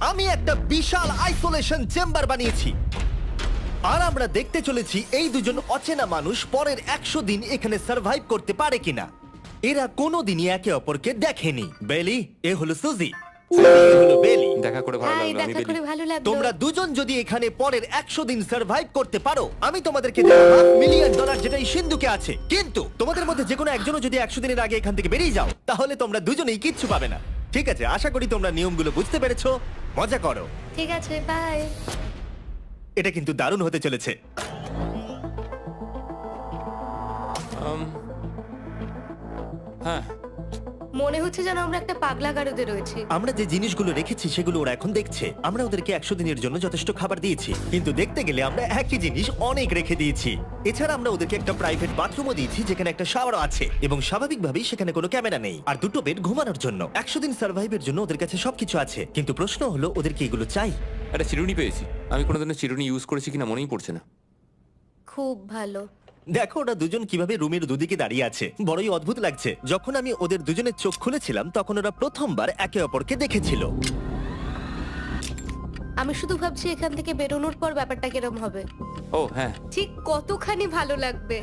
আমি একটা বিশাল isolation chamber বানিয়েছি, আর আমরা দেখতে চলেছি এই দুজন অচেনা মানুষ পরের 100 দিন এখানে সার্ভাইভ করতে পারে কিনা। এরা কোনোদিনই একে অপরকে দেখেনি। বেলি, এ হলো সুজি, এ হলো বেলি। দেখা করে ভালো হাই, লাগলো। আমি দেখা করে বেলি। ভালো লাগলো। তোমরা দুজন যদি এখানে পরের 100 দিন সার্ভাইভ করতে পারো, আমি তোমাদেরকে দেব $500,000 যেটা এই সিন্ধুকে আছে। কিন্তু তোমাদের মধ্যে যে কোনো একজনও যদি 100 দিনের আগে এখান থেকে বেরিয়ে যাও, তাহলে তোমরা দুজনেই কিচ্ছু পাবে না। ঠিক আছে, আশা করি তোমরা নিয়মগুলো বুঝতে পেরেছো। মজা করো। ঠিক আছে, বাই। এটা কিন্তু দারুণ হতে চলেছে। হ্যাঁ, মনে হচ্ছে যেন আমরা একটা পাগলা গারদে রয়েছি। আমরা যে জিনিসগুলো রেখেছি সেগুলো ওরা এখন দেখছে। আমরা ওদেরকে 100 দিনের জন্য যথেষ্ট খাবার দিয়েছি, কিন্তু দেখতে গেলে আমরা একই জিনিস অনেক রেখে দিয়েছি। এছাড়া আমরা ওদেরকে একটা প্রাইভেট বাথরুমও দিয়েছি, যেখানে একটা শাওয়ারও আছে, এবং স্বাভাবিকভাবেই সেখানে কোনো ক্যামেরা নেই, আর দুটো বেড ঘুমানোর জন্য। 100 দিন সার্ভাইভের জন্য ওদের কাছে সবকিছু আছে, কিন্তু প্রশ্ন হলো ওদের কি এগুলো চাই? একটা চিরুনি পেয়েছি। আমি কোনোদিনও চিরুনি ইউজ করেছি কিনা মনেই পড়ছে না। খুব ভালো। দেখো ওরা দুজন কিভাবে রুমের দুদিকে দাঁড়িয়ে আছে, বড়ই অদ্ভুত লাগছে। যখন আমি ওদের দুজনের চোখ খুলেছিলাম তখন ওরা প্রথমবার একে অপরকে দেখেছিল। আমি শুধু ভাবছি এখান থেকে বেরোনোর পর ব্যাপারটা কিরম হবে। ও হ্যাঁ, ঠিক কতখানি ভালো লাগবে।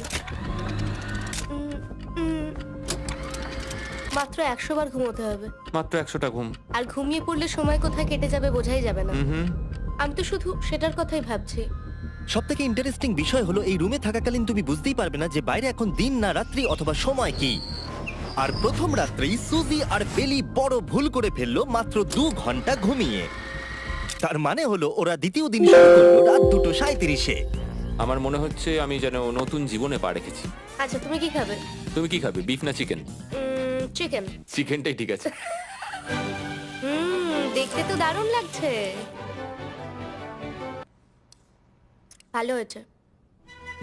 মাত্র 100 বার ঘুমোতে হবে, মাত্র 100টা ঘুম। আর ঘুমিয়ে পড়লে সময় কোথায় কেটে যাবে বোঝাই যাবে না। হুম। আমি তো শুধু সেটার কথাই ভাবছি। সবথেকে ইন্টারেস্টিং বিষয় হলো এই রুমে থাকাকালীন তুমি বুঝতেই পারবে না যে বাইরে এখন দিন না রাত্রি অথবা সময় কি। আর প্রথম রাত্রেই সুজি আর বেলি বড় ভুল করে ফেললো মাত্র 2 ঘন্টা ঘুমিয়ে। তার মানে হলো ওরা দ্বিতীয় দিন শুরু করলো রাত 2:37-এ। আমার মনে হচ্ছে আমি যেন নতুন জীবনে পা রেখেছি। আচ্ছা, তুমি কি খাবে? তুমি কি খাবে, বিফ না চিকেন? চিকেন। চিকেনটাই ঠিক আছে। দেখতে তো দারুণ লাগছে। ভালো হয়েছে।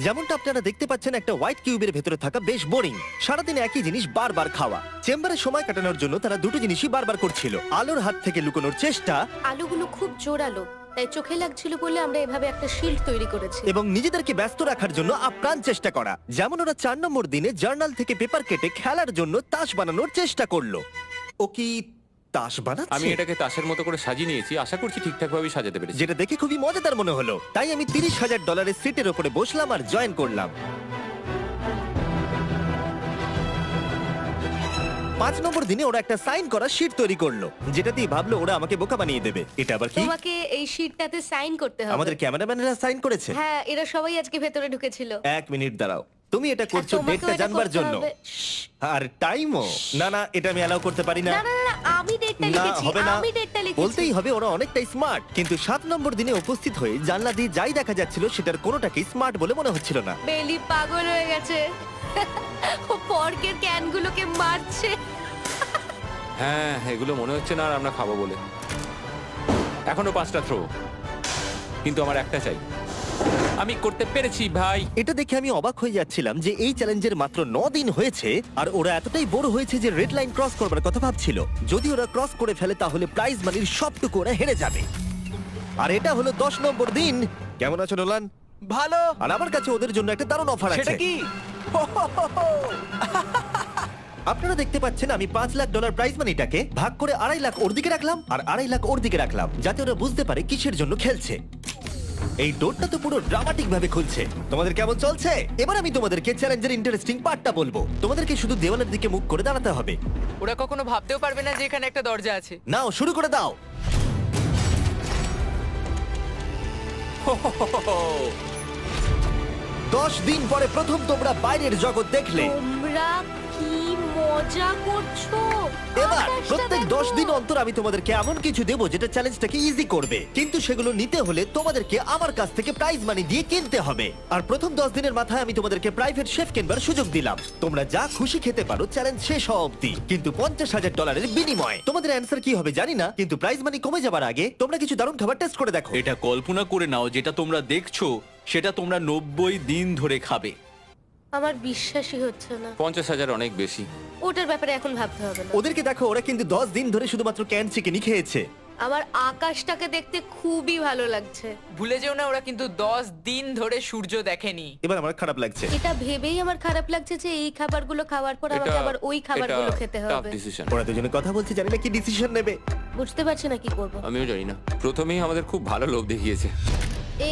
যেমনটা আপনারা দেখতে পাচ্ছেন, একটা হোয়াইট কিউবের ভেতরে থাকা বেশ বোরিং। সারাদিন একই জিনিস বারবার খাওয়া। চেম্বারে সময় কাটানোর জন্য তারা দুটো জিনিসই বারবার করছিল: আলোর হাত থেকে লুকোনোর চেষ্টা আলুগুলো খুব জোরালো, তাই চোখে লাগছিল বলে আমরা এভাবে একটা শিল্ড তৈরি করেছি। এবং নিজেদেরকে ব্যস্ত রাখার জন্য আপ্রাণ চেষ্টা করা। যেমন ওরা 4 নম্বর দিনে জার্নাল থেকে পেপার কেটে খেলার জন্য তাস বানানোর চেষ্টা করলো। ও কি তাস বানাচ্ছে? আমি এটাকে তাসের মতো করে সাজিয়ে নিয়েছি, আশা করছি ঠিকঠাক ভাবে সাজাতে পেরেছি। যেটা দেখে খুবই মজাদার মনে হলো, তাই আমি $30,000 সিটের উপরে বসলাম আর জয়েন করলাম। 5 নম্বর দিনে ওরা একটা সাইন করা শিট তৈরি করলো, যেটা দিয়ে ভাবলো ওরা আমাকে বোকা বানিয়ে দেবে। এটা আবার কি? তোমাকে এই শিটটাতে সাইন করতে হবে। আমাদের ক্যামেরাম্যানেরা সাইন করেছে? হ্যাঁ, এরা সবাই আজকে ভেতরে ঢুকেছিল। 1 মিনিট দাঁড়াও, তুমি এটা করছো আর তোমাকেও ডেটটা এটা জানবার করতে জন্য? হবে। শ্শ্। আর টাইমও? না না, এটা আমি অ্যালাউ করতে পারি না। না না না, আমি ডেটটা না, লিখেছি। হবে না। আমি ডেটটা লিখেছি। বলতেই হবে ওরা অনেকটাই স্মার্ট, কিন্তু 7 নম্বর দিনে উপস্থিত হয়ে জানলা দিয়ে যাই দেখা যাচ্ছিল সেটার কোনোটাকেই স্মার্ট বলে মনে হচ্ছিল না। বেলি পাগল হয়ে গেছে। ও পর্কের ক্যানগুলোকে মারছে। হ্যাঁ, এগুলো মনে হচ্ছে না আর আমরা খাবো বলে। এখনো 5টা থ্রো, কিন্তু আমার একটা চাই। আমি করতে পেরেছি ভাই। এটা দেখে আমি অবাক হয়ে যাচ্ছিলাম যে এই চ্যালেঞ্জের মাত্র 9 দিন হয়েছে আর ওরা এতটাই বোর হয়েছে যে রেড লাইন ক্রস করবার কথা ভাবছিল। যদি ওরা ক্রস করে ফেলে তাহলে প্রাইজ মানির সবটুকু ওরা হেরে যাবে। আর এটা হলো 10 নম্বর দিন। কেমন আছো নোলান? ভালো। আর আমার কাছে ওদের জন্য একটা দারুণ অফার আছে। সেটা কি? আপনারা দেখতে পাচ্ছেন আমি $5 লাখ প্রাইজ মানিটাকে ভাগ করে 2.5 লাখ ওর দিকে রাখলাম আর 2.5 লাখ ওর দিকে রাখলাম, যাতে ওরা বুঝতে পারে কিসের জন্য খেলছে। এই ডোরটা তো পুরো ড্রামাটিক ভাবে খুলছে। তোমাদের কেমন চলছে? এবার আমি তোমাদেরকে চ্যালেঞ্জের ইন্টারেস্টিং পার্টটা বলবো। তোমাদেরকে শুধু দেওয়ালের দিকে মুখ করে দাঁড়াতে হবে। ওরা কখনো ভাবতেও পারবে না যে এখানে একটা দরজা আছে। নাও শুরু করে দাও। দশ দিন পরে প্রথম তোমরা বাইরের জগৎ দেখলে। তোমরা কি মজা করছো? এবার আকাশটা প্রত্যেক দেখো। 10 দিন অন্তর আমি তোমাদেরকে এমন কিছু দেবো যেটা চ্যালেঞ্জটাকে ইজি করবে, কিন্তু সেগুলো নিতে হলে তোমাদেরকে আমার কাছ থেকে প্রাইজ মানি দিয়ে কিনতে হবে। আর প্রথম 10 দিনের মাথায় আমি তোমাদেরকে প্রাইভেট শেফ কেনবার সুযোগ দিলাম। তোমরা যা খুশি খেতে পারো চ্যালেঞ্জ শেষ হওয়া অব্দি, কিন্তু $50,000 বিনিময়ে। তোমাদের অ্যান্সার কি হবে জানি না, কিন্তু প্রাইজ মানি কমে যাবার আগে তোমরা কিছু দারুণ খাবার টেস্ট করে দেখো। এটা কল্পনা করে নাও, যেটা তোমরা দেখছো সেটা তোমরা 90 দিন ধরে খাবে। আমার বিশ্বাসই হচ্ছে না। 50,000 অনেক বেশি। ওটার ব্যাপারে এখন ভাবতে হবে না। ওদেরকে দেখো, ওরা কিন্তু 10 দিন ধরে শুধুমাত্র ক্যান চিকেনই খেয়েছে। আমার আকাশটাকে দেখতে খুবই ভালো লাগছে। ভুলে যেও না ওরা কিন্তু 10 দিন ধরে সূর্য দেখেনি। এবার আমার খারাপ লাগছে। এটা ভেবেই আমার খারাপ লাগছে যে এই খাবারগুলো খাওয়ার পর আমাকে আবার ওই খাবারগুলো খেতে হবে। ডিসিশন। ওরা দুজনে কথা বলছে, জানি না কি ডিসিশন নেবে। বুঝতে পারছি না কি করব। আমিও জানি না। প্রথমেই আমাদের খুব ভালো লোভ দেখিয়েছে।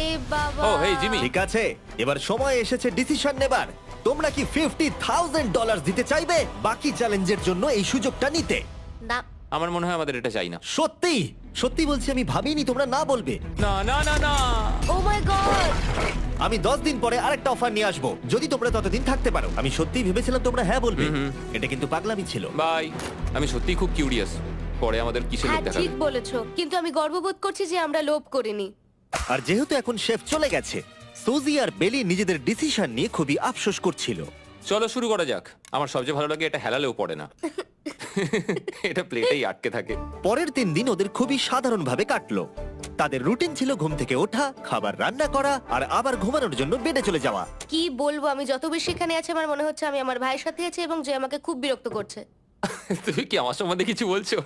এ বাবা। ও হেই জিমি, ঠিক আছে, এবার সময় এসেছে ডিসিশন নেবার। তোমরা কি $50,000 দিতে চাইবে বাকি চ্যালেঞ্জের জন্য এই সুযোগটা নিতে? না। আমার মনে হয় আমাদের এটা চাই না। সত্যি সত্যি বলছি, আমি ভাবিনি তোমরা না বলবে। না না না না। ও মাই গড। আমি 10 দিন পরে আরেকটা অফার নিয়ে আসবো, যদি তোমরা ততদিন থাকতে পারো। আমি সত্যিই ভেবেছিলাম তোমরা হ্যাঁ বলবে। এটা কিন্তু পাগলামি ছিল। বাই। আমি সত্যিই খুব কিউরিয়াস, পরে আমাদের কিসের লোভ হ্যাঁ দেখাবে। ঠিক বলেছো, কিন্তু আমি গর্ববোধ করছি যে আমরা লোভ করিনি। আর যেহেতু এখন শেফ চলে গেছে, সুজি আর বেলি নিজেদের ডিসিশন নিয়ে খুবই আফসোস করছিল। চলো শুরু করা যাক। আমার সবচেয়ে ভালো লাগে এটা হেলালেও পড়ে না। এটা প্লেটেই আটকে থাকে। পরের 3 দিন ওদের খুবই সাধারণভাবে কাটলো। তাদের রুটিন ছিল ঘুম থেকে ওঠা, খাবার রান্না করা আর আবার ঘুমানোর জন্য বেডে চলে যাওয়া। কি বলবো, আমি যত বেশি এখানে আছি আমার মনে হচ্ছে আমি আমার ভাইয়ের সাথে আছি এবং যে আমাকে খুব বিরক্ত করছে। তুমি কি আমার সম্বন্ধে কিছু বলছো?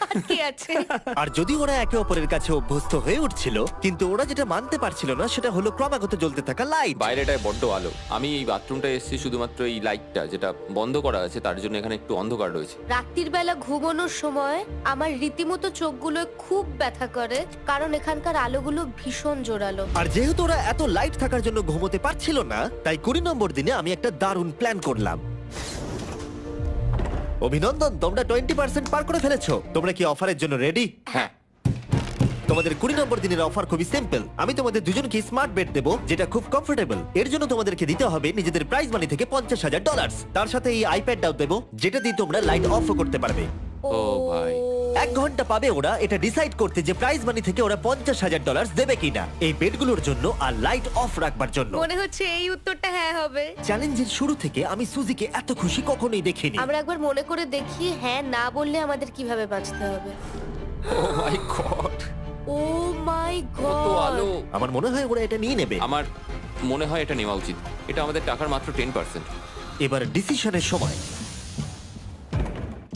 আর কি আছে? আর যদি ওরা একে অপরের কাছে অভ্যস্ত হয়ে উঠছিল, কিন্তু ওরা যেটা মানতে পারছিল না সেটা হলো ক্রমাগত জ্বলতে থাকা লাইট। বাইরেটায় বড্ড আলো। আমি এই বাথরুমটা এসেছি শুধুমাত্র এই লাইটটা যেটা বন্ধ করা আছে তার জন্য এখানে একটু অন্ধকার রয়েছে। রাত্রির বেলা ঘুমানোর সময় আমার রীতিমতো চোখগুলো খুব ব্যথা করে, কারণ এখানকার আলোগুলো ভীষণ জোরালো। আর যেহেতু ওরা এত লাইট থাকার জন্য ঘুমোতে পারছিল না, তাই 20 নম্বর দিনে আমি একটা দারুণ প্ল্যান করলাম। অভিনন্দন, তোমরা 20% পার করে ফেলেছো। তোমরা কি অফারের জন্য রেডি? হ্যাঁ। তোমাদের 20 নম্বর দিনের অফার খুবই সিম্পল। আমি তোমাদের দুজনকে স্মার্ট বেড দেবো, যেটা খুব কমফোর্টেবল। এর জন্য তোমাদেরকে দিতে হবে নিজেদের প্রাইজ মানি থেকে $50,000। তার সাথে এই আইপ্যাডটাও দেবো, যেটা দিয়ে তোমরা লাইট অফও করতে পারবে। ও ভাই। 1 ঘন্টা পাবে ওরা এটা ডিসাইড করতে যে প্রাইজ মানি থেকে ওরা $50,000 দেবে কিনা এই বেডগুলোর জন্য আর লাইট অফ রাখবার জন্য। মনে হচ্ছে এই উত্তরটা হ্যাঁ হবে। চ্যালেঞ্জের শুরু থেকে আমি সুজিকে এত খুশি কখনোই দেখিনি। আমরা একবার মনে করে দেখি হ্যাঁ না বললে আমাদের কিভাবে বাঁচতে হবে। ও মাই গড। ও মাই কত আলো। গড। আমার মনে হয় ওরা এটা নিয়ে নেবে। আমার মনে হয় এটা নেওয়া উচিত। এটা আমাদের টাকার মাত্র 10%। এবার ডিসিশনের সময়।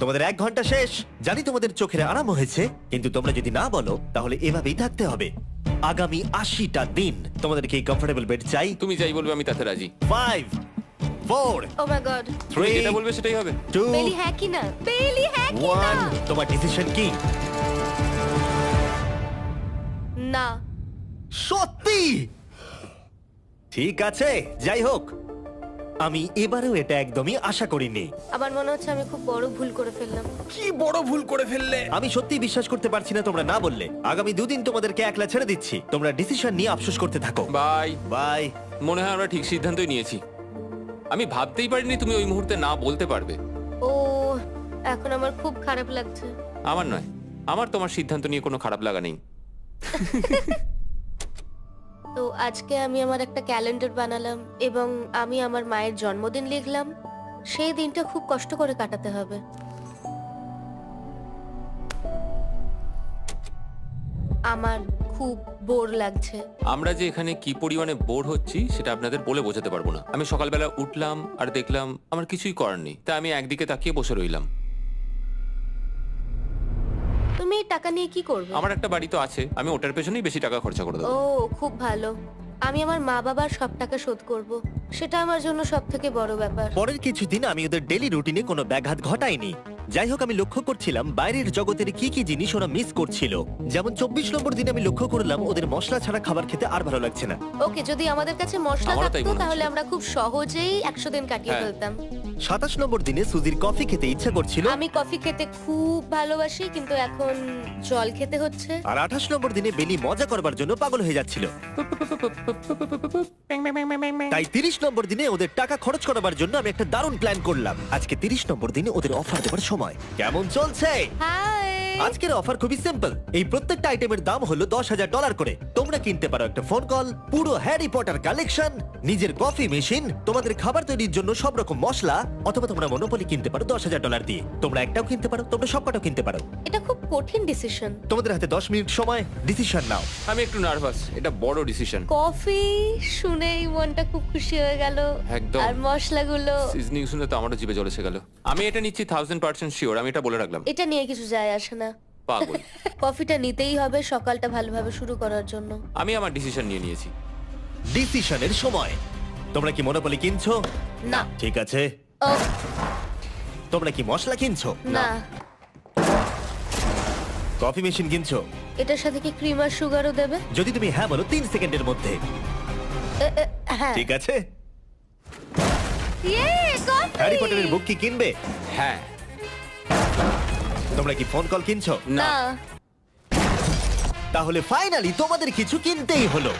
তোমাদের 1 ঘন্টা শেষ। জানি তোমাদের চোখের আরাম হয়েছে, কিন্তু তোমরা যদি না বলো তাহলে এভাবেই থাকতে হবে আগামী 80টা দিন। তোমাদেরকে এই কমফোর্টেবল বেড চাই। তুমি যাই বলবে আমি তাতে রাজি। 5 4 ও মাই গড। তুমি 3 যেটা বলবে সেটাই হবে। 2 বেলি হ্যাঁ কি না? বেলি হ্যাঁ কি না? 1 তোমার ডিসিশন কি? না। সত্যি? ঠিক আছে, যাই হোক, আমি এবারেও এটা একদমই আশা করিনি। আমার মনে হচ্ছে আমি খুব বড় ভুল করে ফেললাম। কি বড় ভুল করে ফেললে। আমি সত্যি বিশ্বাস করতে পারছি না তোমরা না বললে। আগামী 2 দিন তোমাদেরকে একলা ছেড়ে দিচ্ছি। তোমরা ডিসিশন নিয়ে আফসোস করতে থাকো। বাই। বাই। মনে হয় আমরা ঠিক সিদ্ধান্তই নিয়েছি। আমি ভাবতেই পারিনি তুমি ওই মুহূর্তে না বলতে পারবে। ও এখন আমার খুব খারাপ লাগছে। আমার নয়, আমার তোমার সিদ্ধান্ত নিয়ে কোনো খারাপ লাগা নেই। তো আজকে আমি আমার একটা ক্যালেন্ডার বানালাম এবং আমি আমার মায়ের জন্মদিন লিখলাম। সেই দিনটা খুব কষ্ট করে কাটাতে হবে। আমার খুব বোর লাগছে। আমরা যে এখানে কি পরিমাণে বোর হচ্ছি সেটা আপনাদের বলে বোঝাতে পারবো না। আমি সকালবেলা উঠলাম আর দেখলাম আমার কিছুই করার নেই, তাই আমি একদিকে তাকিয়ে বসে রইলাম। তুমি এই টাকা নিয়ে কি করবে? আমার একটা বাড়ি তো আছে, আমি ওটার পেছনেই বেশি টাকা খরচা করে ও দেবো। খুব ভালো। আমি আমার মা বাবার সব টাকা শোধ করব। সেটা আমার জন্য সব থেকে বড় ব্যাপার। পরের কিছুদিন আমি ওদের ডেলি রুটিনে কোনো ব্যাঘাত ঘটাইনি। যাই হোক, আমি লক্ষ্য করছিলাম বাইরের জগতের কি কি জিনিস ওরা মিস করছিল। যেমন 24 নম্বর দিনে আমি লক্ষ্য করলাম ওদের মশলা ছাড়া খাবার খেতে আর ভালো লাগছে না। ওকে, যদি আমাদের কাছে মশলা আমারও তাই থাকতো মনে হচ্ছে। তাহলে আমরা খুব সহজেই 100 দিন কাটিয়ে হ্যাঁ। ফেলতাম। 27 নম্বর দিনে সুজির কফি খেতে ইচ্ছা করছিল। আমি কফি খেতে খুব ভালোবাসি, কিন্তু এখন জল খেতে হচ্ছে। আর 28 নম্বর দিনে বেলি মজা করবার জন্য পাগল হয়ে যাচ্ছিল। তাই 30 নম্বর দিনে ওদের টাকা খরচ করাবার জন্য আমি একটা দারুণ প্ল্যান করলাম। আজকে 30 নম্বর দিনে ওদের অফার দেবার সময়। কেমন চলছে? হাই। আজকের অফার খুবই সিম্পল। এই প্রত্যেকটা আইটেমের দাম হলো $10,000 করে। তোমরা কিনতে পারো একটা ফোন কল, পুরো হ্যারি পটার কালেকশন, নিজের কফি মেশিন, তোমাদের খাবার তৈরির জন্য সব রকম মশলা, অথবা তোমরা মনোপলি কিনতে পারো $10,000 দিয়ে। তোমরা একটাও কিনতে পারো, তোমরা সবকটাও কিনতে পারো। এটা খুব কঠিন ডিসিশন। তোমাদের হাতে 10 মিনিট সময়, ডিসিশন নাও। আমি একটু নার্ভাস, এটা বড় ডিসিশন। কফি শুনেই মনটা খুব খুশি হয়ে গেল। একদম। আর মশলাগুলো, সিজনিং শুনে তো আমারও জিভে জল এসে গেল। আমি এটা নিচ্ছি 1000% শিওর, আমি এটা বলে রাখলাম। এটা নিয়ে কিছু যায় আসে না। পাগল। কফিটা নিতেই হবে সকালটা ভালোভাবে শুরু করার জন্য। আমি আমার ডিসিশন নিয়ে নিয়েছি। ডিসিশনের সময়। তোমরা কি মনোপলি কিনছো? না। ঠিক আছে। ও তোমরা কি মশলা কিনছো? না, কফি মেশিন কিনছো? এটার সাথে কি ক্রিম আর সুগারও দেবে? যদি তুমি হ্যাঁ বলো 3 সেকেন্ডের মধ্যে। হ্যাঁ। ঠিক আছে। ইয়ে, কফি! হ্যারি পটারের বুক কি কিনবে? হ্যাঁ। তোমরা কি ফোন কল কিনছো? না। তাহলে ফাইনালি তোমাদের কিছু কিনতেই হলো।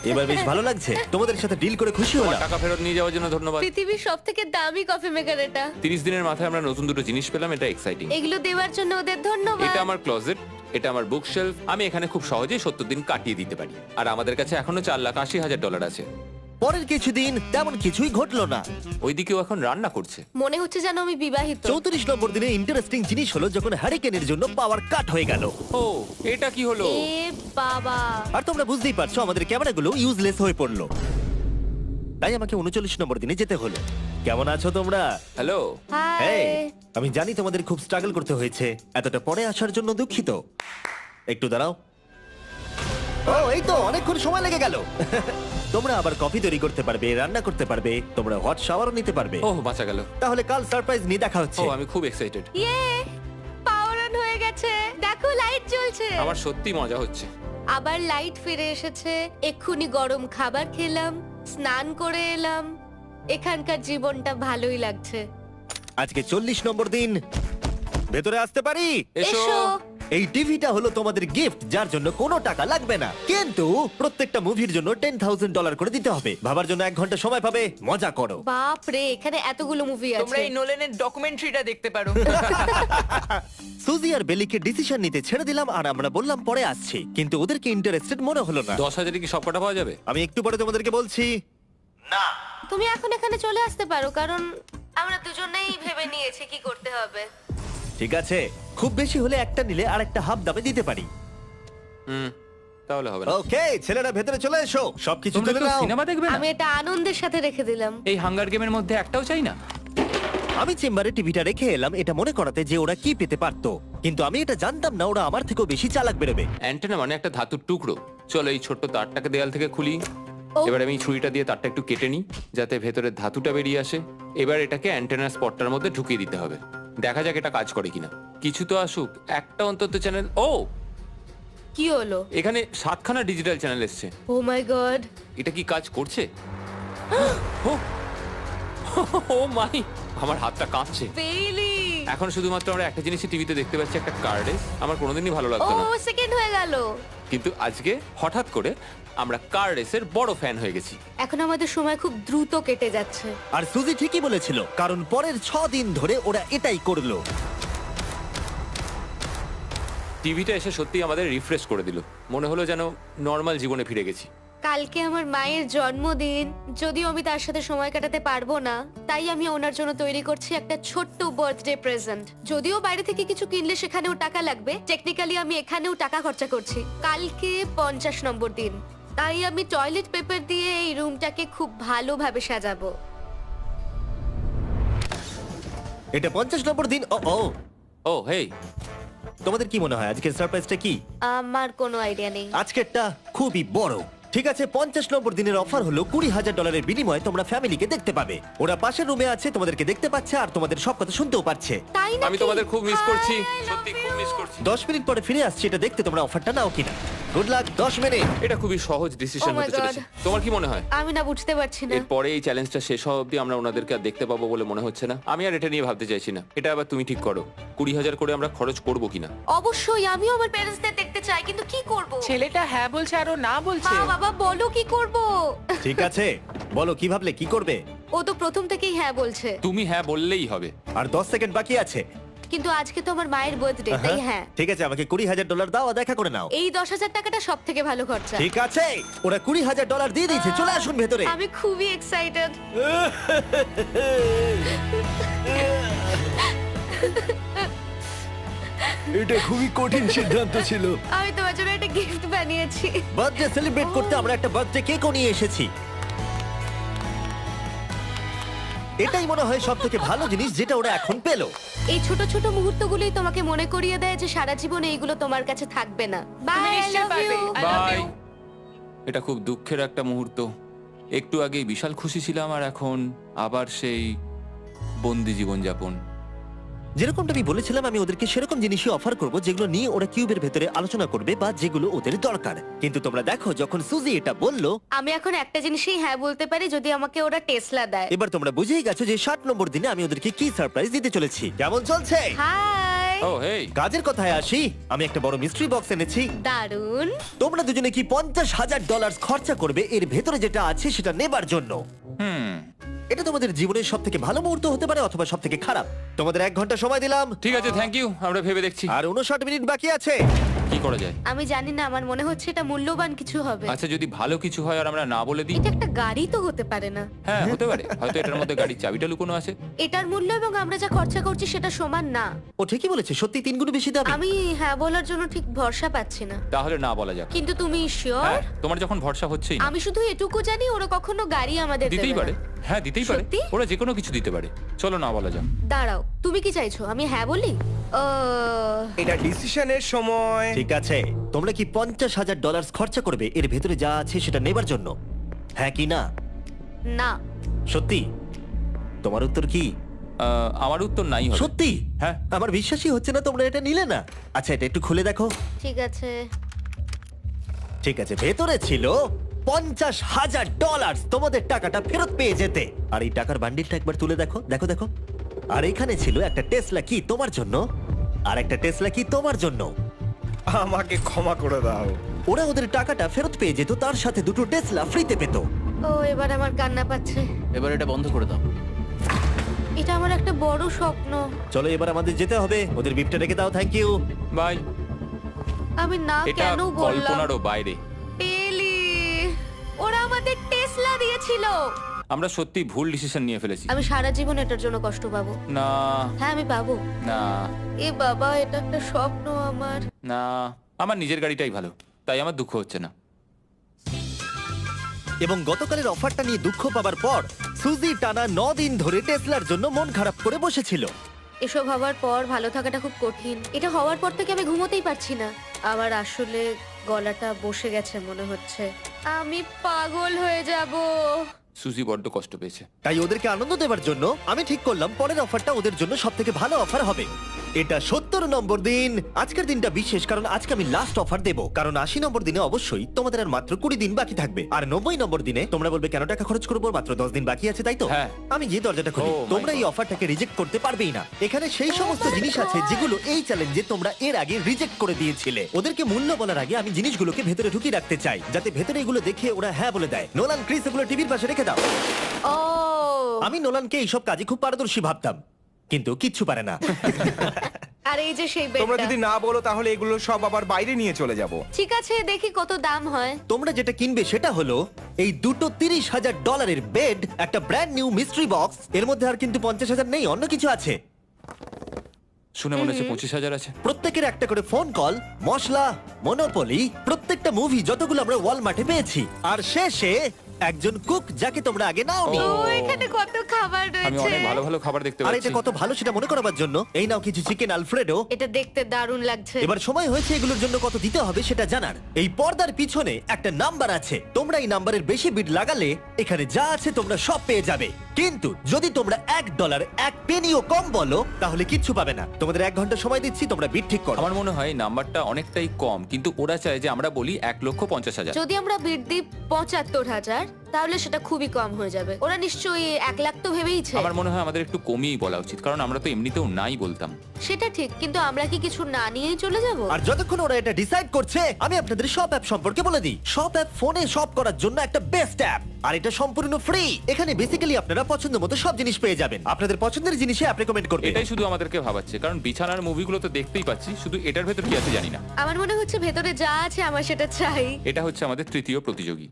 এবার বেশ ভালো লাগছে। তোমাদের সাথে ডিল করে খুশি তোমার হলাম। টাকা ফেরত নিয়ে যাওয়ার জন্য ধন্যবাদ। পৃথিবীর সবথেকে দামি কফি মেকার এটা। 30 দিনের মাথায় আমরা নতুন দুটো জিনিস পেলাম, এটা এক্সাইটিং। এগুলো দেওয়ার জন্য ওদের ধন্যবাদ। এটা আমার ক্লোজেট, এটা আমার বুকশেলফ। আমি এখানে খুব সহজেই 70 দিন কাটিয়ে দিতে পারি। আর আমাদের কাছে এখনো $4,80,000 আছে। পরের কিছুদিন তেমন কিছুই ঘটলো না। ওইদিকেও এখন রান্না করছে। মনে হচ্ছে যেন আমি বিবাহিত। 34 নম্বর দিনে ইন্টারেস্টিং জিনিস হলো যখন হ্যারিকেনের জন্য পাওয়ার কাট হয়ে গেল। ও, এটা কি হলো? এ বাবা! আর তোমরা বুঝতেই পারছো আমাদের ক্যামেরাগুলো ইউজলেস হয়ে পড়লো। তাই আমাকে 39 নম্বর দিনে যেতে হলো। কেমন আছো তোমরা? হ্যালো। হাই। এই, আমি জানি তোমাদের খুব স্ট্রাগল করতে হয়েছে। এতটা পরে আসার জন্য দুঃখিত। একটু দাঁড়াও। ও, এই তো অনেকক্ষণ সময় লেগে গেল। তোমরা আবার কফি তৈরি করতে পারবে, রান্না করতে পারবে, তোমরা হট শাওয়ারও নিতে পারবে। ওহ, বাঁচা গেল। তাহলে কাল সারপ্রাইজ নিয়ে দেখা হচ্ছে। ও, আমি খুব এক্সাইটেড। ইয়ে! পাওয়ার অন হয়ে গেছে। দেখো লাইট জ্বলছে। আমার সত্যি মজা হচ্ছে। আবার লাইট ফিরে এসেছে। এক্ষুনি গরম খাবার খেলাম, স্নান করে এলাম। এখানকার জীবনটা ভালোই লাগছে। আজকে 40 নম্বর দিন। ভেতরে আসতে পারি? এসো। এই টিভিটা হলো তোমাদের গিফট, যার জন্য কোনো টাকা লাগবে না, কিন্তু প্রত্যেকটা মুভির জন্য $10,000 করে দিতে হবে। ভাবার জন্য 1 ঘন্টা সময় পাবে। মজা করো। বাপ রে, এখানে এতগুলো মুভি তোমরা আছে। এই নোলেনের ডকুমেন্টারিটা দেখতে পারো। সুজি আর বেলিকে ডিসিশন নিতে ছেড়ে দিলাম আর আমরা বললাম পরে আসছি, কিন্তু ওদেরকে ইন্টারেস্টেড মনে হলো না। 10,000 কি সব কটা পাওয়া যাবে? আমি একটু পরে তোমাদেরকে বলছি। না, তুমি এখন এখানে চলে আসতে পারো, কারণ আমরা দুজনেই ভেবে নিয়েছি কি করতে হবে। ঠিক আছে, খুব বেশি হলে একটা নিলে আর একটা হাফ দামে দিতে পারি। তাহলে হবে না। ওকে, ছেলেরা ভেতরে চলে এসো, সবকিছু তোমরা তুলে কেউ নাও। সিনেমা দেখবে না? আমি এটা আনন্দের সাথে রেখে দিলাম। এই হাঙ্গার গেমের মধ্যে একটাও চাই না। আমি চেম্বারে টিভিটা রেখে এলাম এটা মনে করাতে যে ওরা কি পেতে পারতো, কিন্তু আমি এটা জানতাম না ওরা আমার থেকেও বেশি চালাক বেরোবে। অ্যান্টেনা মানে একটা ধাতুর টুকরো। চলো এই ছোট্ট তারটাকে দেয়াল থেকে খুলি। ও। এবার আমি ছুরিটা দিয়ে তারটা একটু কেটে নিই যাতে ভেতরের ধাতুটা বেরিয়ে আসে। এবার এটাকে অ্যান্টেনার স্পটটার মধ্যে ঢুকিয়ে দিতে হবে। দেখা যাক এটা কাজ করে কিনা। কিছু তো আসুক, একটা অন্তত চ্যানেল। ও, কি হলো? এখানে 7খানা ডিজিটাল চ্যানেল এসছে। ও মাই গড! এটা কি কাজ করছে? ও, ও মাই, আমার হাতটা কাঁপছে। বেইলি! এখন শুধুমাত্র আমরা একটা জিনিসই টিভিতে দেখতে পাচ্ছি, একটা কার্ডে। আমার কোনোদিনই ভালো ও লাগতো না, সেকেন্ড হয়ে গেল। কিন্তু আজকে হঠাৎ করে আমরা কার রেসের বড় ফ্যান হয়ে গেছি। এখন আমাদের সময় খুব দ্রুত কেটে যাচ্ছে। আর সুজি ঠিকই বলেছিল, কারণ পরের 6 দিন ধরে ওরা এটাই করলো। টিভিটা এসে সত্যি আমাদের রিফ্রেশ করে দিল। মনে হলো যেন নর্মাল জীবনে ফিরে গেছি। কালকে আমার মায়ের জন্মদিন, যদিও আমি তার সাথে সময় কাটাতে পারবো না, তাই আমি ওনার জন্য তৈরি করছি একটা ছোট্ট বার্থডে প্রেজেন্ট। যদিও বাইরে থেকে কিছু কিনলে সেখানেও টাকা লাগবে, টেকনিক্যালি আমি এখানেও টাকা খরচা করছি। কালকে 50 নম্বর দিন, তাই আমি টয়লেট পেপার দিয়ে এই রুমটাকে খুব ভালোভাবে সাজাবো। এটা 50 নম্বর দিন। ও ও, ও হেই, তোমাদের কি মনে হয় আজকের সারপ্রাইজটা কি? আমার কোনো আইডিয়া নেই। আজকেরটা খুবই বড়। ঠিক আছে, 50 নম্বর দিনের অফার হলো $20,000 বিনিময়ে তোমরা ফ্যামিলিকে দেখতে পাবে। ওরা পাশের রুমে আছে, তোমাদেরকে দেখতে পাচ্ছে আর তোমাদের সব কথা শুনতেও পাচ্ছে। তাই না? আমি তোমাদের খুব মিস করছি, সত্যি খুব মিস করছি। 10 মিনিট পরে ফিরে আসছি এটা দেখতে তোমরা অফারটা নাও কিনা। Good luck. 10 মিনিট। এটা খুবই সহজ ডিসিশন Oh my হতে চলেছে। God. তোমার কি মনে হয়? আমি না বুঝতে পারছি না। এরপরে এই চ্যালেঞ্জটা শেষ হওয়া অবধি আমরা ওনাদেরকে আর দেখতে পাবো বলে মনে হচ্ছে না। আমি আর এটা নিয়ে ভাবতে চাইছি না। এটা আবার তুমি ঠিক করো, 20,000 করে আমরা খরচ করবো কিনা। অবশ্যই আমিও আমার প্যারেন্টসদের দেখতে চাই, কিন্তু কি করব? ছেলেটা হ্যাঁ বলছে আর ও না বলছে। মা বাবা বলো কি করব? ঠিক আছে, বলো কি ভাবলে, কি করবে? ও তো প্রথম থেকেই হ্যাঁ বলছে, তুমি হ্যাঁ বললেই হবে। আর 10 সেকেন্ড বাকি আছে। কিন্তু আজকে তো আমার মায়ের বার্থডে, তাই হ্যাঁ। ঠিক আছে, আমাকে $20,000 দাও আর দেখা করে নাও। এই 10,000 টাকাটা সব থেকে ভালো খরচা। ঠিক আছে, ওরা $20,000 দিয়ে দিয়েছে। চলে আসুন ভেতরে। আমি খুবই এক্সাইটেড। এটা খুবই কঠিন সিদ্ধান্ত ছিল। আমি তোমার জন্য একটা গিফট বানিয়েছি। বার্থডে সেলিব্রেট করতে আমরা একটা বার্থডে কেকও নিয়ে এসেছি। এটাই মনে হয় সব থেকে ভালো জিনিস যেটা ওরা এখন পেলো। এই ছোট ছোট মুহূর্তগুলোই তোমাকে মনে করিয়ে দেয় যে সারা জীবন এইগুলো তোমার কাছে থাকবে না। বাই, আই নিশ্চয়ই লাভ পারবে। You. I love bye. you. এটা খুব দুঃখের একটা মুহূর্ত। একটু আগেই বিশাল খুশি ছিলাম আর এখন আবার সেই বন্দি জীবনযাপন। যেরকমটা আমি বলেছিলাম, আমি ওদেরকে সেরকম জিনিসই অফার করব যেগুলো নিয়ে ওরা কিউবের ভেতরে আলোচনা করবে বা যেগুলো ওদের দরকার। কিন্তু তোমরা দেখো, যখন সুজি এটা বললো, আমি এখন একটা জিনিসই হ্যাঁ বলতে পারি, যদি আমাকে ওরা টেসলা দেয়। এবার তোমরা বুঝেই গেছো যে 60 নম্বর দিনে আমি ওদেরকে কি সারপ্রাইজ দিতে চলেছি। কেমন চলছে? হাই, ও হেই, কাজের কথায় আসি, আমি একটা বড় মিস্ট্রি বক্স এনেছি। দারুন। তোমরা দুজনে কি $50,000 খরচা করবে এর ভেতরে যেটা আছে সেটা নেবার জন্য? এটা তোমাদের জীবনের সব থেকে ভালো মুহূর্ত হতে পারে অথবা সব থেকে খারাপ। তোমাদের 1 ঘন্টা সময় দিলাম ঠিক আছে, থ্যাংক ইউ। আমরা ভেবে দেখছি আর 59 মিনিট বাকি আছে। কি করা যায়। আমি জানি না, আমার মনে হচ্ছে এটা মূল্যবান কিছু হবে। আচ্ছা, যদি ভালো কিছু হয় আর আমরা না বলে দিই? এটা একটা গাড়ি তো হতে পারে না। হ্যাঁ, হতে পারে। হয়তো এটার মধ্যে গাড়ির চাবিটা লুকোনো আছে। এটার মূল্য এবং আমরা যা খরচা করছি সেটা সমান না। ও ঠিকই বলেছে, সত্যি 3 গুণ বেশি দামি। আমি হ্যাঁ বলার জন্য ঠিক ভরসা পাচ্ছি না। তাহলে না বলা যাক। কিন্তু তুমি শিওর? হ্যাঁ, তোমার যখন ভরসা হচ্ছেই না। আমি শুধু এটুকু জানি, ওরা কখনো গাড়ি আমাদের দিতেই দেবে পারে। না। হ্যাঁ, দিতেই পারে। সত্যি? ওরা যে কোনো কিছু দিতে পারে। চলো না বলা যাক। দাঁড়াও, তুমি কি চাইছো আমি হ্যাঁ বলি? এটা ডিসিশনের সময়। ঠিক আছে, তোমরা কি $50,000 খরচা করবে এর ভেতরে যা আছে সেটা নেবার জন্য? হ্যাঁ কি না? না। সত্যি? তোমার উত্তর কি? আমার উত্তর নাই হবে। সত্যি? হ্যাঁ। আমার বিশ্বাসই হচ্ছে না তোমরা এটা নিলে না। আচ্ছা, এটা একটু খুলে দেখো। ঠিক আছে। ঠিক আছে, ভেতরে ছিল $50,000। তোমাদের টাকাটা ফেরত পেয়ে যেতে। আর এই টাকার বান্ডিলটা একবার তুলে দেখো, দেখো দেখো। আর এখানে ছিল একটা টেসলা কি তোমার জন্য, আর একটা টেসলা কি তোমার জন্য। আমাকে ক্ষমা করে দাও। ওরা ওদের টাকাটা ফেরত পেয়ে যেত, তার সাথে 2টো টেসলা ফ্রিতে পেত। ও, এবার আমার কান্না পাচ্ছে। এবার এটা বন্ধ করে দাও। এটা আমার একটা বড় স্বপ্ন। চলো এবার আমাদের যেতে হবে। ওদের বিপটা রেখে দাও। Thank you. বাই। আমি না এটা কেন বললাম? কল্পনারও বাইরে। পেলি, ওরা আমাদের টেসলা দিয়েছিল। আমরা সত্যি ভুল ডিসিশন নিয়ে ফেলেছি। আমি সারা জীবন এটার জন্য কষ্ট পাবো। না হ্যাঁ, আমি পাবো। না এ বাবা, এটা একটা স্বপ্ন আমার। না, আমার নিজের গাড়িটাই ভালো, তাই আমার দুঃখ হচ্ছে না। এবং গতকালের অফারটা নিয়ে দুঃখ পাবার পর সুজি টানা 9 দিন ধরে টেসলার জন্য মন খারাপ করে বসেছিল। এসব হওয়ার পর ভালো থাকাটা খুব কঠিন। এটা হওয়ার পর থেকে আমি ঘুমোতেই পারছি না। আমার আসলে গলাটা বসে গেছে মনে হচ্ছে। আমি পাগল হয়ে যাব। সুজি বড্ড কষ্ট পেয়েছে। তাই ওদেরকে আনন্দ দেওয়ার জন্য আমি ঠিক করলাম পরের অফারটা ওদের জন্য সব থেকে ভালো অফার হবে। এটা 70 নম্বর দিন। আজকের দিনটা বিশেষ কারণ আজকে আমি লাস্ট অফার দেব। কারণ 80 নম্বর দিনে অবশ্যই তোমাদের আর মাত্র 20 দিন বাকি থাকবে। আর 90 নম্বর দিনে তোমরা বলবে কেন টাকা খরচ করবো, মাত্র 10 দিন বাকি আছে, তাই তো? হ্যাঁ। আমি গিয়ে দরজাটা খুলি। Oh my তোমরা এই God. অফারটাকে রিজেক্ট করতে পারবেই না। এখানে সেই সমস্ত জিনিস আছে যেগুলো এই চ্যালেঞ্জে তোমরা এর আগে রিজেক্ট করে দিয়েছিলে। ওদেরকে মূল্য বলার আগে আমি জিনিসগুলোকে ভেতরে ঢুকিয়ে রাখতে চাই, যাতে ভেতরে এগুলো দেখে ওরা হ্যাঁ বলে দেয়। নোলান, ক্রিস, এগুলো টিভির পাশে রেখে দাও। ও, আমি নোলানকে এইসব কাজে খুব পারদর্শী ভাবতাম, কিন্তু কিচ্ছু পারে না। আর এই যে সেই তোমরা বেডটা। যদি না বলো তাহলে এগুলো সব আবার বাইরে নিয়ে চলে যাব। ঠিক আছে, দেখি কত দাম হয়। তোমরা যেটা কিনবে সেটা হলো এই দুটো $30,000 বেড, একটা ব্র্যান্ড নিউ মিস্ট্রি বক্স। এর মধ্যে আর কিন্তু 50,000 নেই, অন্য কিছু আছে। শুনে মনে হচ্ছে 25,000 আছে। প্রত্যেকের একটা করে ফোন কল, মশলা, মনোপলি, প্রত্যেকটা মুভি যতগুলো আমরা ওয়ালমার্টে পেয়েছি, আর শেষে একজন কুক যাকে তোমরা আগে নাওনি। ও। ও, এখানে কত খাবার আমি রয়েছে। অনেক ভালো ভালো খাবার দেখতে আর পাচ্ছি। এটা কত ভালো সেটা মনে করাবার জন্য এই নাও কিছু চিকেন আলফ্রেডো। এটা দেখতে দারুণ লাগছে। এবার সময় হয়েছে এগুলোর জন্য কত দিতে হবে সেটা জানার। এই পর্দার পিছনে একটা নাম্বার আছে, তোমরা এই নাম্বারের বেশি বিড লাগালে এখানে যা আছে তোমরা সব পেয়ে যাবে। কিন্তু যদি তোমরা $1 এক পেনিও কম বলো তাহলে কিচ্ছু পাবে না। তোমাদের 1 ঘন্টা সময় দিচ্ছি, তোমরা বিড ঠিক করো। আমার মনে হয় নাম্বারটা অনেকটাই কম, কিন্তু ওরা চায় যে আমরা বলি 1,50,000। যদি আমরা বিড দিই 75,000, তাহলে সেটা খুবই কম হয়ে যাবে। ওরা নিশ্চয়ই 1 লাখ তো ভেবেইছে। আমার মনে হয় আমাদের একটু কমিয়েই বলা উচিত, কারণ আমরা তো এমনিতেও নাই বলতাম। সেটা ঠিক, কিন্তু আমরা কি কিছু না নিয়েই চলে যাব? আর যতক্ষণ ওরা এটা ডিসাইড করছে আমি আপনাদের শপ অ্যাপ সম্পর্কে বলে দিই। শপ অ্যাপ ফোনে শপ করার জন্য একটা বেস্ট অ্যাপ, আর এটা সম্পূর্ণ ফ্রি। এখানে বেসিক্যালি আপনারা পছন্দ মতো সব জিনিস পেয়ে যাবেন। আপনাদের পছন্দের জিনিসে অ্যাপ রেকমেন্ড করবে। এটাই শুধু আমাদেরকে ভাবাচ্ছে, কারণ বিছানার মুভিগুলো তো দেখতেই পাচ্ছি, শুধু এটার ভেতর কি আছে জানি না। আমার মনে হচ্ছে ভেতরে যা আছে আমার সেটা চাই। এটা হচ্ছে আমাদের তৃতীয় প্রতিযোগী।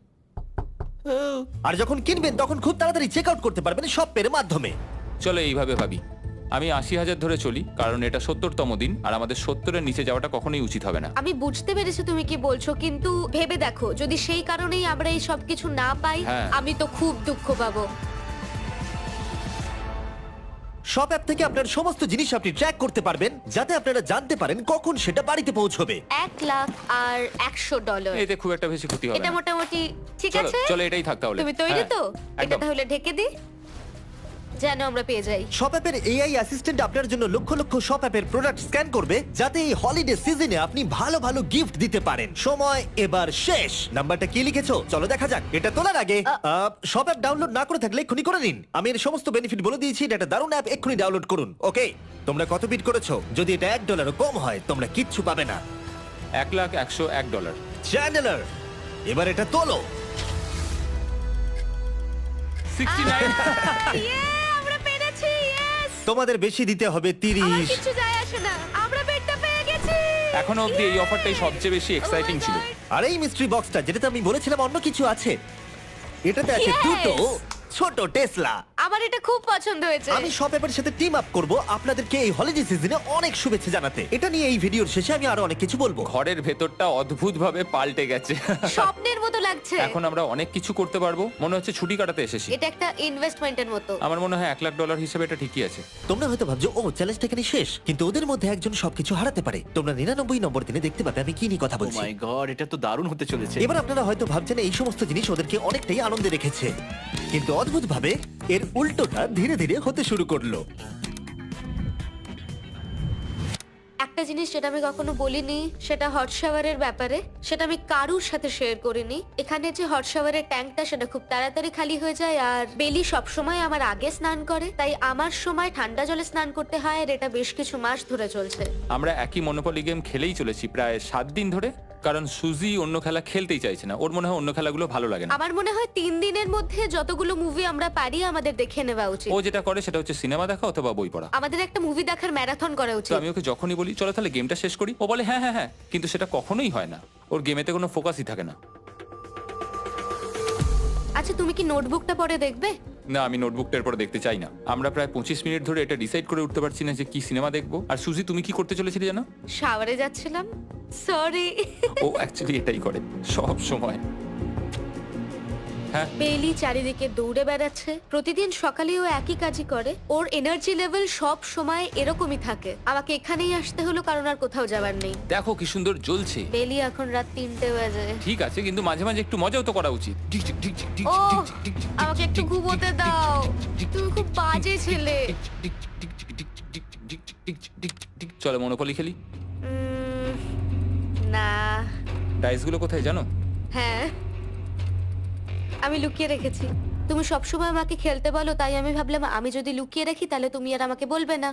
আর যখন কিনবেন তখন খুব তাড়াতাড়ি চেক আউট করতে পারবেন শপ পের মাধ্যমে। চলো এইভাবে ভাবি। আমি 80,000 ধরে চলি, কারণ এটা 70তম দিন, আর আমাদের 70-এর নিচে যাওয়াটা কখনোই উচিত হবে না। আমি বুঝতে পেরেছি তুমি কি বলছো, কিন্তু ভেবে দেখো যদি সেই কারণেই আমরা এই সব কিছু না পাই, হ্যাঁ। আমি তো খুব দুঃখ পাবো। শপ অ্যাপ থেকে আপনার সমস্ত জিনিস আপনি ট্র্যাক করতে পারবেন, যাতে আপনারা জানতে পারেন কখন সেটা বাড়িতে পৌঁছবে। $1,00,000 এতে খুব একটা বেশি ক্ষতি হবে এটা না। মোটামুটি ঠিক চলো আছে। চলো এটাই থাক তাহলে। তুমি তৈরি হ্যাঁ, তো? এটা একদম। তাহলে ঢেকে দি, যেন আমরা পেয়ে যাই। শপ অ্যাপের এআই অ্যাসিস্ট্যান্ট আপনার জন্য লক্ষ লক্ষ শপ অ্যাপের প্রোডাক্ট স্ক্যান করবে, যাতে এই হলিডে সিজনে আপনি ভালো ভালো গিফট দিতে পারেন। সময় এবার শেষ। নাম্বারটা কি লিখেছো চলো দেখা যাক। এটা তোলার আগে শপ অ্যাপ ডাউনলোড না করে থাকলে এক্ষুনি করে নিন। আমি এর সমস্ত বেনিফিট বলে দিয়েছি। এটা একটা দারুণ অ্যাপ, এক্ষুনি ডাউনলোড করুন। ওকে, তোমরা কত বিট করেছো? যদি এটা $1 কম হয় তোমরা কিচ্ছু পাবে না। $1,01,001। চ্যান্ডেলার, এবার এটা তোলো। 69। আমরা পেরেছি, ইয়েস! তোমাদের বেশি দিতে হবে আমার 30। কিছু যায় আসে না, আমরা বেডটা পেয়ে গেছি। এখনো অবধি এই অফারটাই সবচেয়ে বেশি এক্সাইটিং ছিল। আর এই মিস্ট্রি বক্সটা, যেটাতে আমি বলেছিলাম অন্য কিছু আছে, এটাতে আছে Yes! দুটো ছোট টেসলা। আমার এটা খুব পছন্দ হয়েছে। আমি শপ অ্যাপের সাথে টিম আপ করব আপনাদেরকে এই হলিডে সিজনে অনেক শুভেচ্ছা জানাতে। এটা নিয়ে এই ভিডিওর শেষে আমি আরো অনেক কিছু বলবো। ঘরের ভেতরটা অদ্ভুতভাবে পাল্টে গেছে। স্বপ্নের মতো লাগছে। এখন আমরা অনেক কিছু করতে পারবো, মনে হচ্ছে ছুটি কাটাতে এসেছি। এটা একটা ইনভেস্টমেন্টের মতো। আমার মনে হয় $1,00,000 হিসেবে এটা ঠিকই আছে। তোমরা হয়তো ভাবছো ও চ্যালেঞ্জটা এখানে শেষ, কিন্তু ওদের মধ্যে একজন সবকিছু হারাতে পারে। তোমরা 99 নম্বর দিনে দেখতে পাবে আমি কি নিয়ে কথা ও বলছি। মাই গড, এটা তো দারুণ হতে চলেছে। এবার আপনারা হয়তো ভাবছেন এই সমস্ত জিনিস ওদেরকে অনেকটাই আনন্দে রেখেছে, কিন্তু অদ্ভুতভাবে এর উল্টোটা ধীরে ধীরে হতে শুরু করলো। একটা জিনিস যেটা আমি কখনো বলিনি, সেটা হট শাওয়ারের ব্যাপারে। সেটা আমি কারুর সাথে শেয়ার করিনি। এখানে যে হট শাওয়ারের ট্যাঙ্কটা, সেটা খুব তাড়াতাড়ি খালি হয়ে যায়। আর বেলি সবসময় আমার আগে স্নান করে, তাই আমার সময় ঠান্ডা জলে স্নান করতে হয়। আর এটা বেশ কিছু মাস ধরে চলছে। আমরা একই মনোপলি গেম খেলেই চলেছি প্রায় 7 দিন ধরে, কারণ সুজি অন্য খেলা খেলতেই চাইছে না। ওর মনে হয় অন্য খেলাগুলো ভালো লাগে না। আমার মনে হয় 3 দিনের মধ্যে যতগুলো মুভি আমরা পারি আমাদের দেখে নেওয়া উচিত। ও যেটা করে সেটা হচ্ছে সিনেমা দেখা অথবা বই পড়া। আমাদের একটা মুভি দেখার ম্যারাথন করা তো উচিত। আমি ওকে যখনই বলি চলো তাহলে গেমটা শেষ করি, ও বলে হ্যাঁ হ্যাঁ হ্যাঁ, কিন্তু সেটা কখনোই হয় না। ওর গেমেতে কোনো ফোকাসই থাকে না। আচ্ছা, তুমি কি নোটবুকটা পরে দেখবে? না, আমি নোটবুকটার পরে দেখতে চাই না। আমরা প্রায় 25 মিনিট ধরে এটা ডিসাইড করে উঠতে পারছি না যে কি সিনেমা দেখবো। আর সুজি, তুমি কি করতে চলেছিলে জানো? শাওয়ারে যাচ্ছিলাম। সরি। ও অ্যাকচুয়ালি এটাই করে সব সময়। হ্যাঁ, বেলি চারিদিকে দৌড়ে বেড়াচ্ছে। প্রতিদিন সকালে ও একই কাজই করে। ওর এনার্জি লেভেল সব সময় এরকমই থাকে। আমাকে এখানেই আসতে হলো, কারণ আর কোথাও যাবার নেই। দেখো কি সুন্দর জ্বলছে। বেলি এখন রাত 3টে বাজে। ঠিক আছে, কিন্তু মাঝে মাঝে একটু মজাও তো করা উচিত। ও, আমাকে একটু ঘুমোতে দাও। তুমি খুব বাজে ছেলে। চলো মনোপলি খেলি। না। ডাইসগুলো কোথায় জানো? হ্যাঁ, আমি লুকিয়ে রেখেছি। তুমি সবসময় আমাকে খেলতে বলো, তাই আমি ভাবলাম আমি যদি লুকিয়ে রাখি তাহলে তুমি আর আমাকে বলবে না।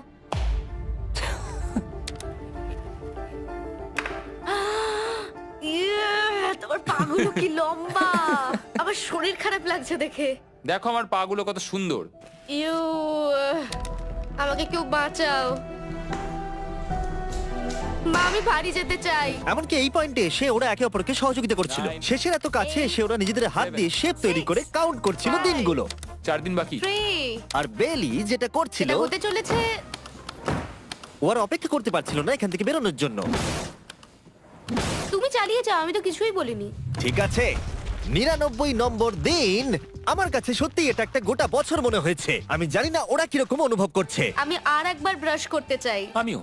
তোমার পাগুলো কি লম্বা! আমার শরীর খারাপ লাগছে দেখে। দেখো আমার পা গুলো কত সুন্দর। ইউ, আমাকে কেউ বাঁচাও। মা, আমি বাড়ি যেতে চাই। এমনকি এই পয়েন্টে এসে ওরা একে অপরকে সহযোগিতা করছিল। 9, শেষের এত কাছে এসে ওরা নিজেদের হাত দিয়ে শেপ তৈরি করে কাউন্ট করছিল 5, দিনগুলো। 4 দিন বাকি। 3, আর বেলি যেটা করছিল, এটা হতে চলেছে। ও আর অপেক্ষা করতে পারছিল না এখান থেকে বেরোনোর জন্য। তুমি চালিয়ে যাও, আমি তো কিছুই বলিনি। ঠিক আছে, 99 নম্বর দিন। আমার কাছে সত্যি এটা একটা গোটা বছর মনে হয়েছে। আমি জানি না ওরা কিরকম অনুভব করছে। আমি আর একবার ব্রাশ করতে চাই। আমিও।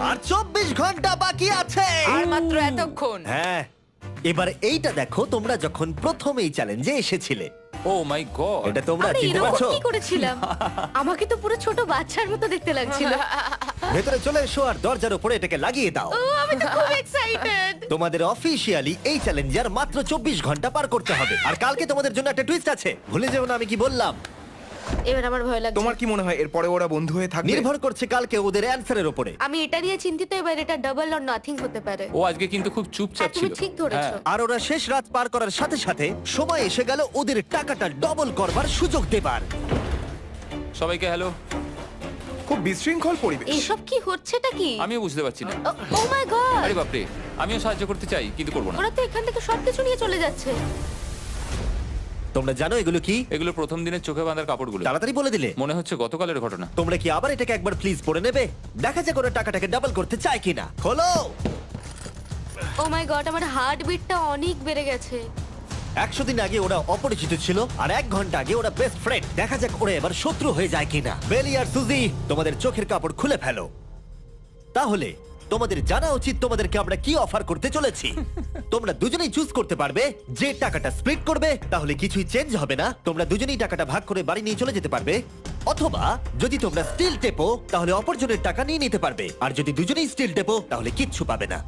আর 24 ঘন্টা বাকি আছে। আর মাত্র এতক্ষণ। হ্যাঁ, এবার এইটা দেখো, তোমরা যখন প্রথম এই চ্যালেঞ্জে এসেছিলে, ও মাই গড। এটা তোমরা আমি চিনতে এরকম পারছো? কি করেছিলাম? আমাকে তো পুরো ছোট বাচ্চার মতো দেখতে লাগছিল। ভেতরে চলে এসো আর দরজার উপরে এটাকে লাগিয়ে দাও। ও, আমি তো খুব এক্সাইটেড। তোমাদের অফিসিয়ালি এই চ্যালেঞ্জার মাত্র 24 ঘন্টা পার করতে হবে। আর কালকে তোমাদের জন্য একটা টুইস্ট আছে, ভুলে যেও না আমি কি বললাম। এবার আমার ভয় লাগছে। তোমার কি মনে হয় এরপরে ওরা বন্ধু হয়ে থাকবে? নির্ভর করছে কালকে ওদের অ্যানসারের উপরে। আমি এটা নিয়ে চিন্তিত। এবার এটা ডাবল অর নাথিং হতে পারে। ও আজকে কিন্তু খুব চুপচাপ হ্যাঁ, তুমি ছিল। ঠিক ধরেছো। হ্যাঁ। আর ওরা শেষ রাত পার করার সাথে সাথে সময় এসে গেল ওদের টাকাটা ডবল করবার সুযোগ দেবার। সবাইকে হ্যালো। খুব বিশৃঙ্খল পরিবেশ। এসব কি হচ্ছেটা কি? আমিও বুঝতে পারছি না। ও মাই গড! আরে বাপরে, আমিও সাহায্য করতে চাই কিন্তু করবো না। ওরা তো এখান থেকে সবকিছু নিয়ে চলে যাচ্ছে। তোমরা জানো এগুলো কি? এগুলো প্রথম দিনের চোখে বাঁধার কাপড়গুলো। তাড়াতাড়ি বলে দিলে। মনে হচ্ছে গতকালের ঘটনা। তোমরা কি আবার এটাকে একবার প্লিজ পড়ে নেবে? দেখা যাক ওরা টাকাটাকে ডাবল করতে চায় কিনা। খোলো। ও মাই গড, আমার হার্ট বিটটা অনেক বেড়ে গেছে। 100 দিন আগে ওরা অপরিচিত ছিল আর 1 ঘন্টা আগে ওরা বেস্ট ফ্রেন্ড। দেখা যাক ওরা এবার শত্রু হয়ে যায় কিনা। বেলি আর সুজি, তোমাদের চোখের কাপড় খুলে ফেলো। তাহলে তোমাদের জানা উচিত তোমাদেরকে আমরা কি অফার করতে চলেছি। তোমরা দুজনেই চুজ করতে পারবে যে টাকাটা স্প্লিট করবে, তাহলে কিছুই চেঞ্জ হবে না। তোমরা দুজনেই টাকাটা ভাগ করে বাড়ি নিয়ে চলে যেতে পারবে। অথবা যদি তোমরা স্টিল টেপো তাহলে অপরজনের টাকা নিয়ে নিতে পারবে, আর যদি দুজনেই স্টিল টেপো তাহলে কিচ্ছু পাবে না।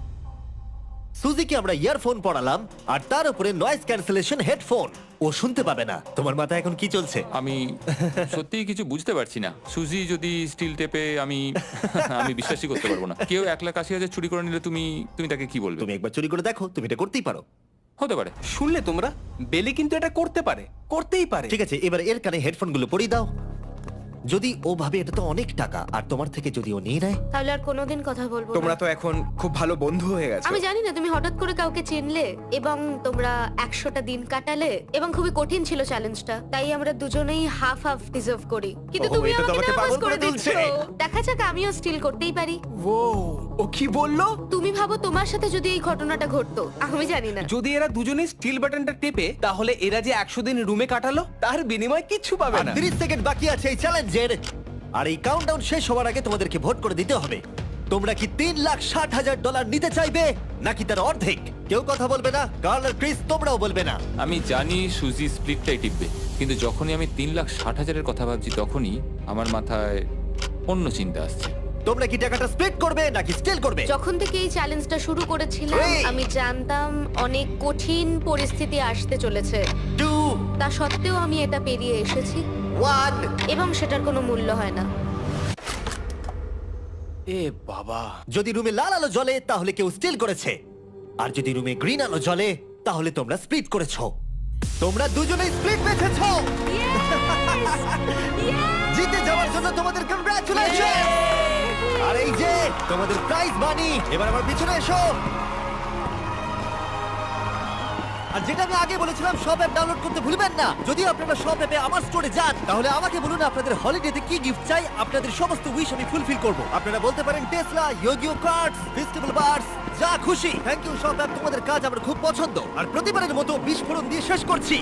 সুজিকে আমরা ইয়ারফোন পড়ালাম আর তার উপরে নয়েজ ক্যান্সেলেশন হেডফোন। ও শুনতে পাবে না। তোমার মাথায় এখন কি চলছে? আমি সত্যিই কিছু বুঝতে পারছি না। সুজি যদি স্টিল টেপে আমি বিশ্বাসই করতে পারবো না। কেউ 1,80,000 চুরি করে নিলে তুমি তাকে কি বলবে? তুমি একবার চুরি করে দেখো, তুমি এটা করতেই পারো। হতে পারে। শুনলে তোমরা, বেলি কিন্তু এটা করতে পারে, করতেই পারে। ঠিক আছে, এবার এর কানে হেডফোনগুলো পরিয়ে দাও। যদি ও ভাবে এটা তো অনেক টাকা, আর তোমার থেকে যদি ও নিয়ে নেয়, তাহলে আর কোনোদিন কথা বলবো না। তোমরা তো এখন খুব ভালো বন্ধু হয়ে গেছো। আমি জানি না তুমি হঠাৎ করে কাউকে চিনলে এবং তোমরা 100টা দিন কাটালে এবং খুবই কঠিন ছিল চ্যালেঞ্জটা, তাই আমরা দুজনেই হাফ হাফ ডিজার্ভ করি। কিন্তু ওহ, তুমি এটা তো আমাকে আমাকে নার্ভাস পাগল করে করে দিচ্ছ। তুলছে। দেখা যাক, আমিও স্টিল করতেই পারি। ও কি বললো? তুমি ভাবো তোমার সাথে যদি এই ঘটনাটা ঘটতো, আমি জানি না। যদি এরা দুজনেই স্টিল বাটনটা টেপে, তাহলে এরা যে 100 দিন রুমে কাটালো তার বিনিময়ে কিচ্ছু পাবে আর না। 30 সেকেন্ড বাকি আছে এই চ্যালেঞ্জের। আর এই কাউন্টডাউন শেষ হওয়ার আগে তোমাদেরকে ভোট করে দিতে হবে। তোমরা কি $3,60,000 নিতে চাইবে নাকি তার অর্ধেক? কেউ কথা বলবে না। কার্ল আর ক্রিস, তোমরাও বলবে না। আমি জানি সুজি স্প্লিটটাই টিপবে, কিন্তু যখনই আমি 3,60,000-এর কথা ভাবছি তখনই আমার মাথায় অন্য চিন্তা আসছে। তোমরা কি টাকাটা স্প্লিট করবে নাকি স্টিল করবে? যখন থেকে এই চ্যালেঞ্জটা শুরু করেছিলাম Three. আমি জানতাম অনেক কঠিন পরিস্থিতি আসতে চলেছে। 2, তা সত্ত্বেও আমি এটা পেরিয়ে এসেছি 1। এবং সেটার কোনো মূল্য হয় না। এ বাবা, যদি রুমে লাল আলো জ্বলে তাহলে কেউ স্টিল করেছে, আর যদি রুমে গ্রিন আলো জ্বলে তাহলে তোমরা স্প্লিট করেছো। তোমরা দুজনেই স্প্লিট বেঁচেছো। জিতে যাওয়ার জন্য তোমাদের কংগ্রাচুলেশন। আর এই যে তোমাদের প্রাইজ মানি। এবার আমার পিছনে এসো। আর যেটা আমি আগে বলেছিলাম, সব অ্যাপ ডাউনলোড করতে ভুলবেন না। যদি আপনারা সব অ্যাপে আমার স্টোরে যান, তাহলে আমাকে বলুন আপনাদের হলিডেতে কি গিফট চাই। আপনাদের সমস্ত উইশ আমি ফুলফিল করব। আপনারা বলতে পারেন টেসলা, ইয়োগিও কার্ডস, ফেস্টিভ্যাল বার্স, যা খুশি। থ্যাংক ইউ সব অ্যাপ, তোমাদের কাজ আমার খুব পছন্দ। আর প্রতিবারের মতো বিস্ফোরণ দিয়ে শেষ করছি।